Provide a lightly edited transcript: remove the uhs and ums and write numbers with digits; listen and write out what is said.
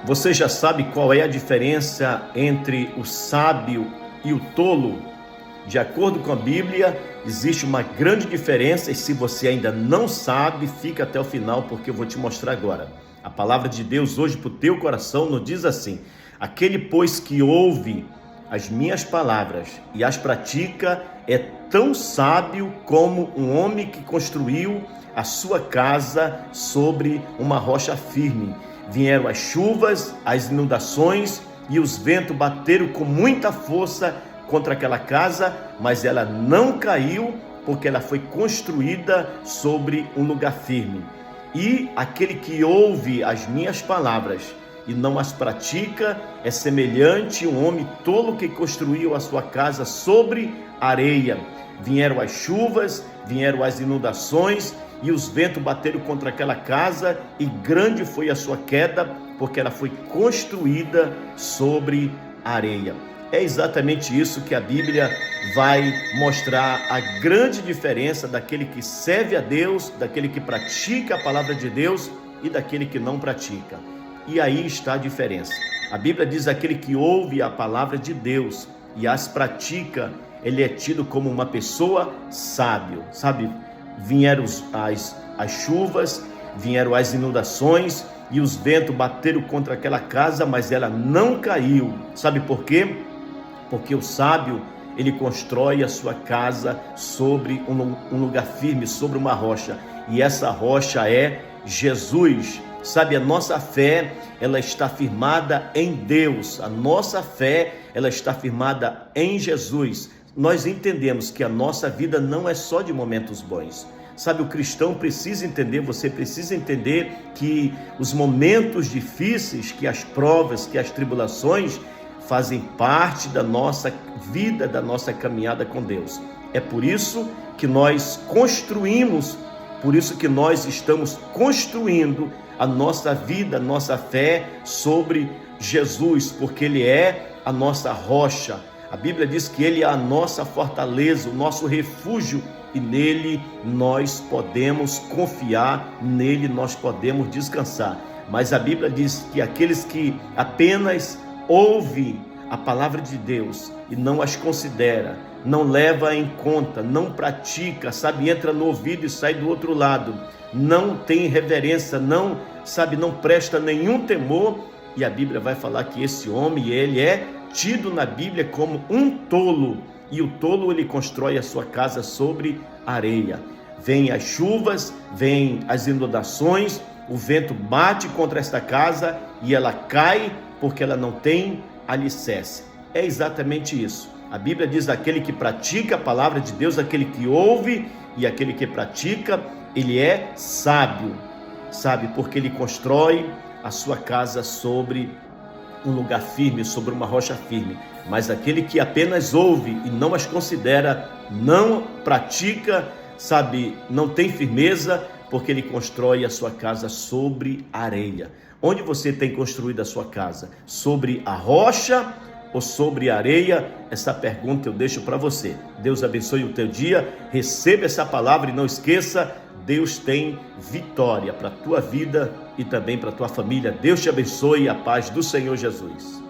Você já sabe qual é a diferença entre o sábio e o tolo? De acordo com a Bíblia, existe uma grande diferença e se você ainda não sabe, fica até o final porque eu vou te mostrar agora. A palavra de Deus hoje para o teu coração nos diz assim: aquele, pois, que ouve as minhas palavras e as pratica é tão sábio como um homem que construiu a sua casa sobre uma rocha firme. Vieram as chuvas, as inundações e os ventos bateram com muita força contra aquela casa, mas ela não caiu porque ela foi construída sobre um lugar firme. E aquele que ouve as minhas palavras e não as pratica é semelhante a um homem tolo que construiu a sua casa sobre areia. Vieram as chuvas, vieram as inundações e os ventos bateram contra aquela casa e grande foi a sua queda, porque ela foi construída sobre areia. É exatamente isso que a Bíblia vai mostrar, a grande diferença daquele que serve a Deus, daquele que pratica a palavra de Deus e daquele que não pratica. E aí está a diferença. A Bíblia diz: aquele que ouve a palavra de Deus e as pratica, ele é tido como uma pessoa sábio. Sabe, vieram as chuvas, vieram as inundações e os ventos bateram contra aquela casa, mas ela não caiu. Sabe por quê? Porque o sábio, ele constrói a sua casa sobre um lugar firme, sobre uma rocha. E essa rocha é Jesus. Sabe, a nossa fé, ela está firmada em Deus. A nossa fé, ela está firmada em Jesus. Nós entendemos que a nossa vida não é só de momentos bons. Sabe, o cristão precisa entender, você precisa entender que os momentos difíceis, que as provas, que as tribulações fazem parte da nossa vida, da nossa caminhada com Deus. É por isso que nós construímos, por isso que nós estamos construindo a nossa vida, a nossa fé sobre Jesus, porque Ele é a nossa rocha. A Bíblia diz que Ele é a nossa fortaleza, o nosso refúgio, e nele nós podemos confiar, nele nós podemos descansar. Mas a Bíblia diz que aqueles que apenas ouvem a palavra de Deus e não as considera, não leva em conta, não pratica, sabe, entra no ouvido e sai do outro lado, não tem reverência, não presta nenhum temor, e a Bíblia vai falar que esse homem, ele é tido na Bíblia como um tolo, e o tolo, ele constrói a sua casa sobre areia. Vem as chuvas, vem as inundações, o vento bate contra esta casa e ela cai porque ela não tem alicerce. É exatamente isso. A Bíblia diz: aquele que pratica a palavra de Deus, aquele que ouve e aquele que pratica, ele é sábio, sabe, porque ele constrói a sua casa sobre um lugar firme, sobre uma rocha firme. Mas aquele que apenas ouve e não as considera, não pratica, sabe, não tem firmeza, porque ele constrói a sua casa sobre areia. Onde você tem construído a sua casa? Sobre a rocha ou sobre a areia? Essa pergunta eu deixo para você. Deus abençoe o teu dia, receba essa palavra e não esqueça, Deus tem vitória para a tua vida e também para a tua família. Deus te abençoe, a paz do Senhor Jesus.